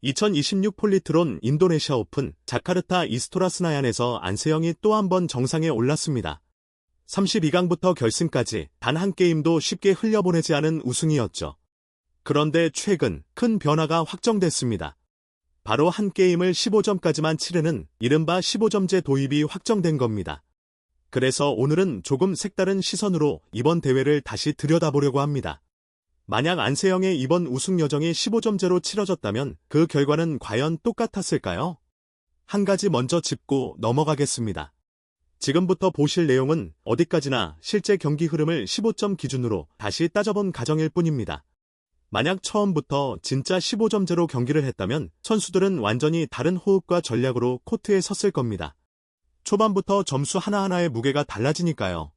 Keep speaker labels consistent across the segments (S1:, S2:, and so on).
S1: 2026 폴리트론 인도네시아 오픈 자카르타 이스토라 스나얀에서 안세영이 또 한 번 정상에 올랐습니다. 32강부터 결승까지 단 한 게임도 쉽게 흘려보내지 않은 우승이었죠. 그런데 최근 큰 변화가 확정됐습니다. 바로 한 게임을 15점까지만 치르는 이른바 15점제 도입이 확정된 겁니다. 그래서 오늘은 조금 색다른 시선으로 이번 대회를 다시 들여다보려고 합니다. 만약 안세영의 이번 우승 여정이 15점제로 치러졌다면 그 결과는 과연 똑같았을까요? 한 가지 먼저 짚고 넘어가겠습니다. 지금부터 보실 내용은 어디까지나 실제 경기 흐름을 15점 기준으로 다시 따져본 가정일 뿐입니다. 만약 처음부터 진짜 15점제로 경기를 했다면 선수들은 완전히 다른 호흡과 전략으로 코트에 섰을 겁니다. 초반부터 점수 하나하나의 무게가 달라지니까요.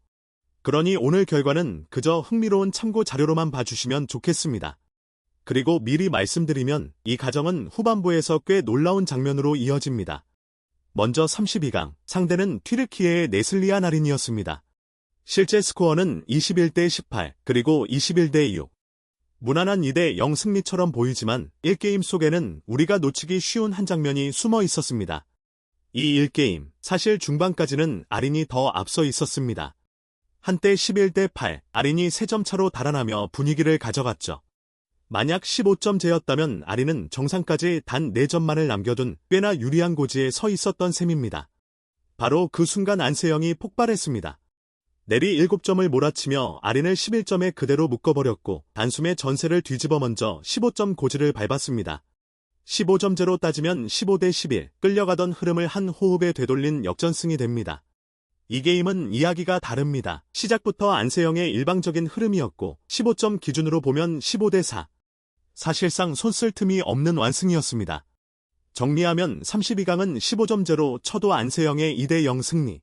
S1: 그러니 오늘 결과는 그저 흥미로운 참고 자료로만 봐주시면 좋겠습니다. 그리고 미리 말씀드리면 이 가정은 후반부에서 꽤 놀라운 장면으로 이어집니다. 먼저 32강, 상대는 튀르키예의 네슬리아 나린이었습니다. 실제 스코어는 21대 18, 그리고 21대 6. 무난한 2대 0 승리처럼 보이지만 1게임 속에는 우리가 놓치기 쉬운 한 장면이 숨어 있었습니다. 이 1게임, 사실 중반까지는 아린이 더 앞서 있었습니다. 한때 11대 8, 아린이 3점 차로 달아나며 분위기를 가져갔죠. 만약 15점제였다면 아린은 정상까지 단 4점만을 남겨둔 꽤나 유리한 고지에 서 있었던 셈입니다. 바로 그 순간 안세영이 폭발했습니다. 내리 7점을 몰아치며 아린을 11점에 그대로 묶어버렸고 단숨에 전세를 뒤집어 먼저 15점 고지를 밟았습니다. 15점제로 따지면 15대 11, 끌려가던 흐름을 한 호흡에 되돌린 역전승이 됩니다. 이 게임은 이야기가 다릅니다. 시작부터 안세영의 일방적인 흐름이었고 15점 기준으로 보면 15대 4. 사실상 손쓸 틈이 없는 완승이었습니다. 정리하면 32강은 15점제로 쳐도 안세영의 2대 0 승리.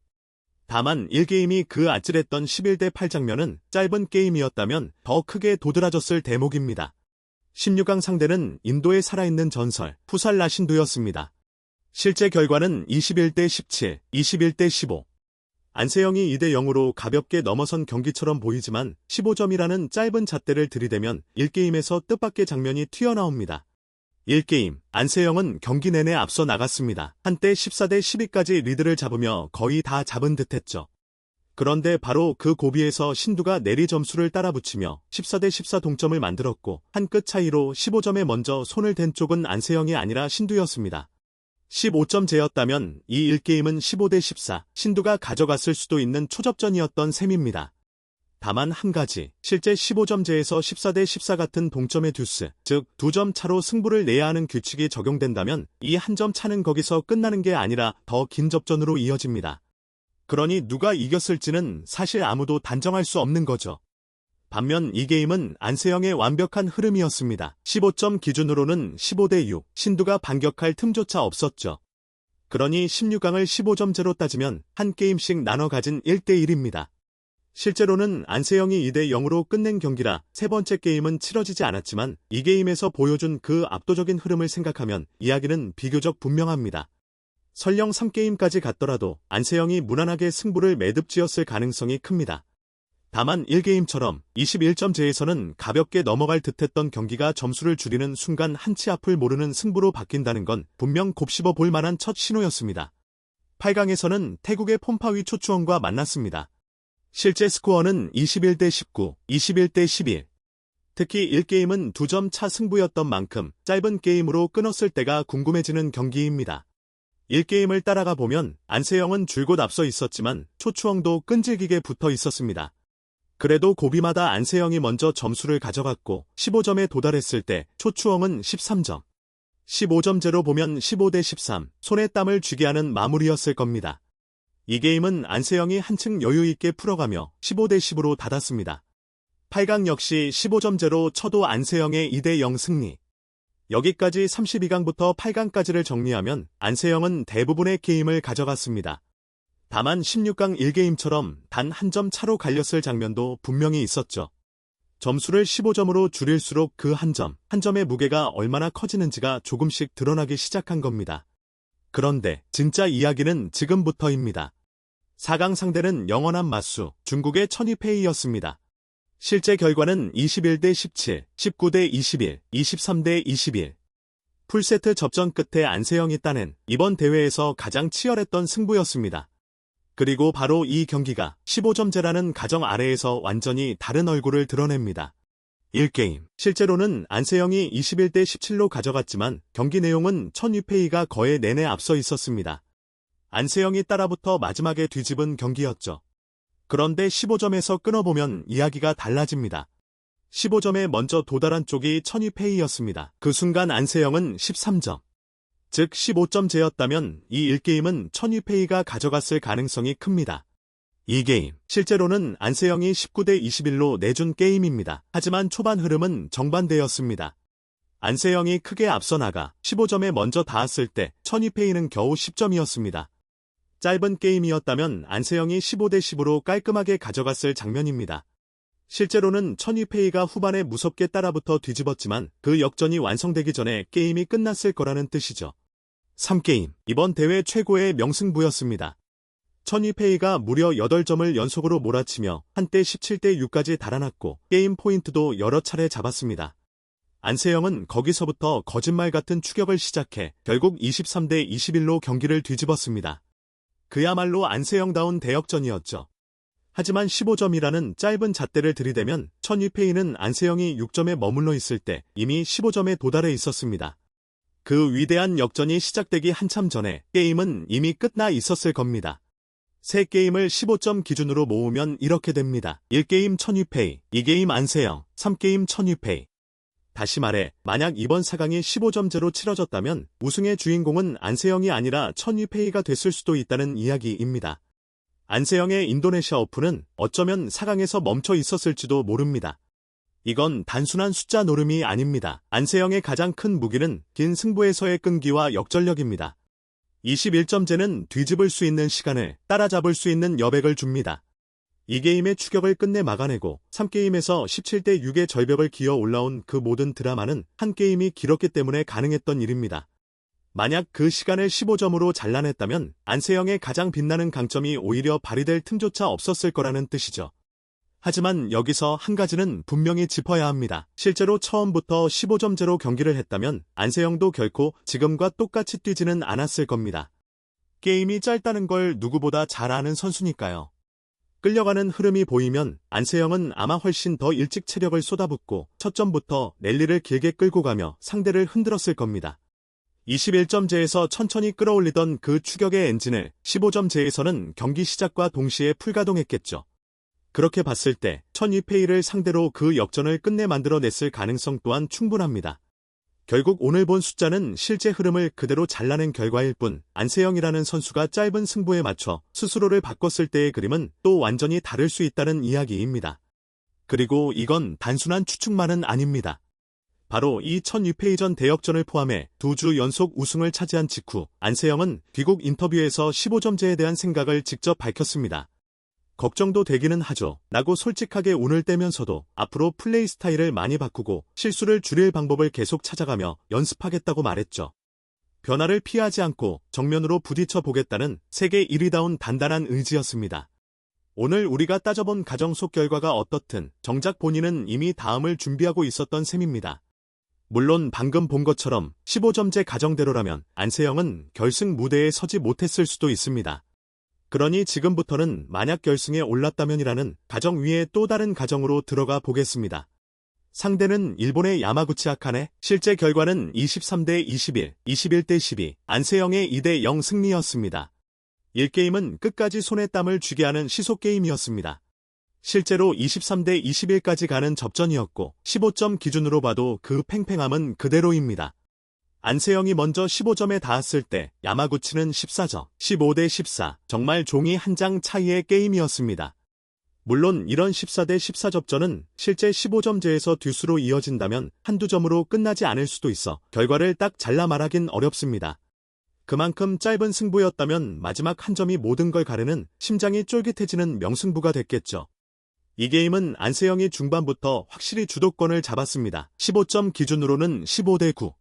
S1: 다만 1게임이 그 아찔했던 11대 8 장면은 짧은 게임이었다면 더 크게 도드라졌을 대목입니다. 16강 상대는 인도의 살아있는 전설 푸살 라신두였습니다. 실제 결과는 21대 17, 21대 15. 안세영이 2대 0으로 가볍게 넘어선 경기처럼 보이지만 15점이라는 짧은 잣대를 들이대면 1게임에서 뜻밖의 장면이 튀어나옵니다. 1게임, 안세영은 경기 내내 앞서 나갔습니다. 한때 14대 12까지 리드를 잡으며 거의 다 잡은 듯했죠. 그런데 바로 그 고비에서 신두가 내리 점수를 따라붙이며 14대 14 동점을 만들었고 한 끗 차이로 15점에 먼저 손을 댄 쪽은 안세영이 아니라 신두였습니다. 15점제였다면 이 1게임은 15대 14, 신두가 가져갔을 수도 있는 초접전이었던 셈입니다. 다만 한 가지, 실제 15점제에서 14대 14 같은 동점의 듀스, 즉 2점 차로 승부를 내야 하는 규칙이 적용된다면 이 한 점 차는 거기서 끝나는 게 아니라 더 긴 접전으로 이어집니다. 그러니 누가 이겼을지는 사실 아무도 단정할 수 없는 거죠. 반면 이 게임은 안세영의 완벽한 흐름이었습니다. 15점 기준으로는 15대 6, 신두가 반격할 틈조차 없었죠. 그러니 16강을 15점제로 따지면 한 게임씩 나눠 가진 1대 1입니다. 실제로는 안세영이 2대 0으로 끝낸 경기라 세 번째 게임은 치러지지 않았지만 이 게임에서 보여준 그 압도적인 흐름을 생각하면 이야기는 비교적 분명합니다. 설령 3게임까지 갔더라도 안세영이 무난하게 승부를 매듭지었을 가능성이 큽니다. 다만 1게임처럼 21점제에서는 가볍게 넘어갈 듯했던 경기가 점수를 줄이는 순간 한치 앞을 모르는 승부로 바뀐다는 건 분명 곱씹어 볼 만한 첫 신호였습니다. 8강에서는 태국의 폼파위 초추원과 만났습니다. 실제 스코어는 21대 19, 21대 11. 특히 1게임은 2점 차 승부였던 만큼 짧은 게임으로 끊었을 때가 궁금해지는 경기입니다. 1게임을 따라가 보면 안세영은 줄곧 앞서 있었지만 초추원도 끈질기게 붙어 있었습니다. 그래도 고비마다 안세영이 먼저 점수를 가져갔고 15점에 도달했을 때 초추엉은 13점. 15점제로 보면 15대 13, 손에 땀을 쥐게 하는 마무리였을 겁니다. 이 게임은 안세영이 한층 여유있게 풀어가며 15대 10으로 닫았습니다. 8강 역시 15점제로 쳐도 안세영의 2대 0 승리. 여기까지 32강부터 8강까지를 정리하면 안세영은 대부분의 게임을 가져갔습니다. 다만 16강 1게임처럼 단 한 점 차로 갈렸을 장면도 분명히 있었죠. 점수를 15점으로 줄일수록 그 한 점의 무게가 얼마나 커지는지가 조금씩 드러나기 시작한 겁니다. 그런데 진짜 이야기는 지금부터입니다. 4강 상대는 영원한 맞수, 중국의 천이페이였습니다. 실제 결과는 21대 17, 19대 21, 23대 21. 풀세트 접전 끝에 안세영이 따낸 이번 대회에서 가장 치열했던 승부였습니다. 그리고 바로 이 경기가 15점제라는 가정 아래에서 완전히 다른 얼굴을 드러냅니다. 1게임. 실제로는 안세영이 21대 17로 가져갔지만 경기 내용은 천유페이가 거의 내내 앞서 있었습니다. 안세영이 따라붙어 마지막에 뒤집은 경기였죠. 그런데 15점에서 끊어보면 이야기가 달라집니다. 15점에 먼저 도달한 쪽이 천유페이였습니다. 그 순간 안세영은 13점, 즉 15점제였다면 이 1게임은 천유페이가 가져갔을 가능성이 큽니다. 2게임. 실제로는 안세영이 19대 21로 내준 게임입니다. 하지만 초반 흐름은 정반대였습니다. 안세영이 크게 앞서 나가 15점에 먼저 닿았을 때 천유페이는 겨우 10점이었습니다. 짧은 게임이었다면 안세영이 15대 10으로 깔끔하게 가져갔을 장면입니다. 실제로는 천유페이가 후반에 무섭게 따라붙어 뒤집었지만 그 역전이 완성되기 전에 게임이 끝났을 거라는 뜻이죠. 3게임. 이번 대회 최고의 명승부였습니다. 천유페이가 무려 8점을 연속으로 몰아치며 한때 17대 6까지 달아났고 게임 포인트도 여러 차례 잡았습니다. 안세영은 거기서부터 거짓말 같은 추격을 시작해 결국 23대 21로 경기를 뒤집었습니다. 그야말로 안세영다운 대역전이었죠. 하지만 15점이라는 짧은 잣대를 들이대면 천유페이는 안세영이 6점에 머물러 있을 때 이미 15점에 도달해 있었습니다. 그 위대한 역전이 시작되기 한참 전에 게임은 이미 끝나 있었을 겁니다. 3게임을 15점 기준으로 모으면 이렇게 됩니다. 1게임 천유페이, 2게임 안세영, 3게임 천유페이. 다시 말해, 만약 이번 4강이 15점제로 치러졌다면 우승의 주인공은 안세영이 아니라 천유페이가 됐을 수도 있다는 이야기입니다. 안세영의 인도네시아 오픈은 어쩌면 4강에서 멈춰 있었을지도 모릅니다. 이건 단순한 숫자 노름이 아닙니다. 안세영의 가장 큰 무기는 긴 승부에서의 끈기와 역전력입니다. 21점제는 뒤집을 수 있는 시간을, 따라잡을 수 있는 여백을 줍니다. 2게임의 추격을 끝내 막아내고 3게임에서 17대 6의 절벽을 기어 올라온 그 모든 드라마는 한 게임이 길었기 때문에 가능했던 일입니다. 만약 그 시간을 15점으로 잘라냈다면 안세영의 가장 빛나는 강점이 오히려 발휘될 틈조차 없었을 거라는 뜻이죠. 하지만 여기서 한 가지는 분명히 짚어야 합니다. 실제로 처음부터 15점제로 경기를 했다면 안세영도 결코 지금과 똑같이 뛰지는 않았을 겁니다. 게임이 짧다는 걸 누구보다 잘 아는 선수니까요. 끌려가는 흐름이 보이면 안세영은 아마 훨씬 더 일찍 체력을 쏟아붓고 첫 점부터 랠리를 길게 끌고 가며 상대를 흔들었을 겁니다. 21점제에서 천천히 끌어올리던 그 추격의 엔진을 15점제에서는 경기 시작과 동시에 풀가동했겠죠. 그렇게 봤을 때 천유페이를 상대로 그 역전을 끝내 만들어냈을 가능성 또한 충분합니다. 결국 오늘 본 숫자는 실제 흐름을 그대로 잘라낸 결과일 뿐 안세영이라는 선수가 짧은 승부에 맞춰 스스로를 바꿨을 때의 그림은 또 완전히 다를 수 있다는 이야기입니다. 그리고 이건 단순한 추측만은 아닙니다. 바로 이 천유페이전 대역전을 포함해 2주 연속 우승을 차지한 직후 안세영은 귀국 인터뷰에서 15점제에 대한 생각을 직접 밝혔습니다. 걱정도 되기는 하죠. 라고 솔직하게 운을 떼면서도 앞으로 플레이 스타일을 많이 바꾸고 실수를 줄일 방법을 계속 찾아가며 연습하겠다고 말했죠. 변화를 피하지 않고 정면으로 부딪혀 보겠다는 세계 1위다운 단단한 의지였습니다. 오늘 우리가 따져본 가정 속 결과가 어떻든 정작 본인은 이미 다음을 준비하고 있었던 셈입니다. 물론 방금 본 것처럼 15점제 가정대로라면 안세영은 결승 무대에 서지 못했을 수도 있습니다. 그러니 지금부터는 만약 결승에 올랐다면이라는 가정 위에 또 다른 가정으로 들어가 보겠습니다. 상대는 일본의 야마구치 아카네, 실제 결과는 23대 21, 21대 12, 안세영의 2대 0 승리였습니다. 1게임은 끝까지 손에 땀을 쥐게 하는 시속게임이었습니다. 실제로 23대 21까지 가는 접전이었고 15점 기준으로 봐도 그 팽팽함은 그대로입니다. 안세영이 먼저 15점에 닿았을 때 야마구치는 14점, 15대 14, 정말 종이 한 장 차이의 게임이었습니다. 물론 이런 14대 14 접전은 실제 15점제에서 듀스로 이어진다면 한두 점으로 끝나지 않을 수도 있어 결과를 딱 잘라 말하긴 어렵습니다. 그만큼 짧은 승부였다면 마지막 한 점이 모든 걸 가르는 심장이 쫄깃해지는 명승부가 됐겠죠. 이 게임은 안세영이 중반부터 확실히 주도권을 잡았습니다. 15점 기준으로는 15대 9.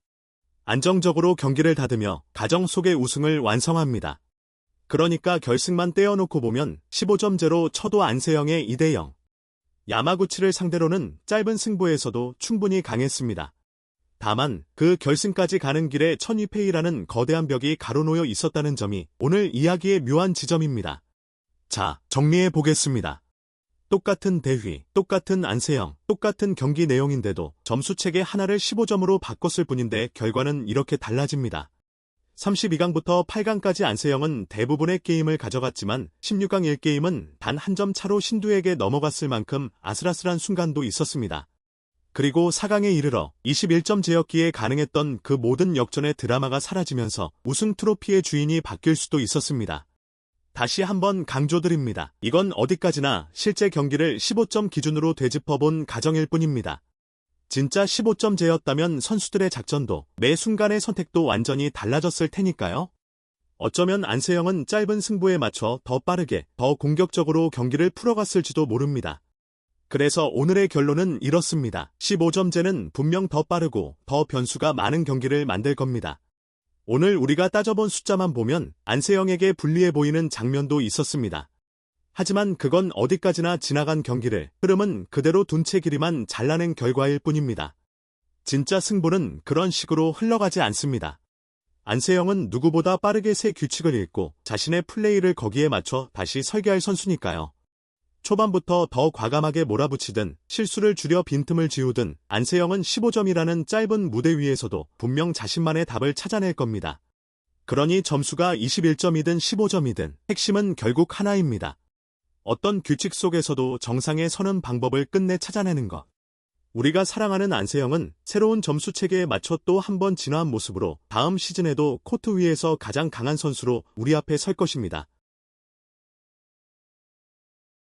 S1: 안정적으로 경기를 닫으며 가정 속의 우승을 완성합니다. 그러니까 결승만 떼어놓고 보면 15점제로 쳐도 안세영의 2대 0. 야마구치를 상대로는 짧은 승부에서도 충분히 강했습니다. 다만 그 결승까지 가는 길에 천위페이라는 거대한 벽이 가로놓여 있었다는 점이 오늘 이야기의 묘한 지점입니다. 자, 정리해 보겠습니다. 똑같은 대휘, 똑같은 안세영, 똑같은 경기 내용인데도 점수체계 하나를 15점으로 바꿨을 뿐인데 결과는 이렇게 달라집니다. 32강부터 8강까지 안세영은 대부분의 게임을 가져갔지만 16강 1게임은 단 한 점 차로 신두에게 넘어갔을 만큼 아슬아슬한 순간도 있었습니다. 그리고 4강에 이르러 21점 제였기에 가능했던 그 모든 역전의 드라마가 사라지면서 우승 트로피의 주인이 바뀔 수도 있었습니다. 다시 한번 강조드립니다. 이건 어디까지나 실제 경기를 15점 기준으로 되짚어본 가정일 뿐입니다. 진짜 15점제였다면 선수들의 작전도 매 순간의 선택도 완전히 달라졌을 테니까요. 어쩌면 안세영은 짧은 승부에 맞춰 더 빠르게, 더 공격적으로 경기를 풀어갔을지도 모릅니다. 그래서 오늘의 결론은 이렇습니다. 15점제는 분명 더 빠르고 더 변수가 많은 경기를 만들 겁니다. 오늘 우리가 따져본 숫자만 보면 안세영에게 불리해 보이는 장면도 있었습니다. 하지만 그건 어디까지나 지나간 경기를 흐름은 그대로 둔 채 길이만 잘라낸 결과일 뿐입니다. 진짜 승부는 그런 식으로 흘러가지 않습니다. 안세영은 누구보다 빠르게 새 규칙을 읽고 자신의 플레이를 거기에 맞춰 다시 설계할 선수니까요. 초반부터 더 과감하게 몰아붙이든 실수를 줄여 빈틈을 지우든 안세영은 15점이라는 짧은 무대 위에서도 분명 자신만의 답을 찾아낼 겁니다. 그러니 점수가 21점이든 15점이든 핵심은 결국 하나입니다. 어떤 규칙 속에서도 정상에 서는 방법을 끝내 찾아내는 것. 우리가 사랑하는 안세영은 새로운 점수 체계에 맞춰 또 한 번 진화한 모습으로 다음 시즌에도 코트 위에서 가장 강한 선수로 우리 앞에 설 것입니다.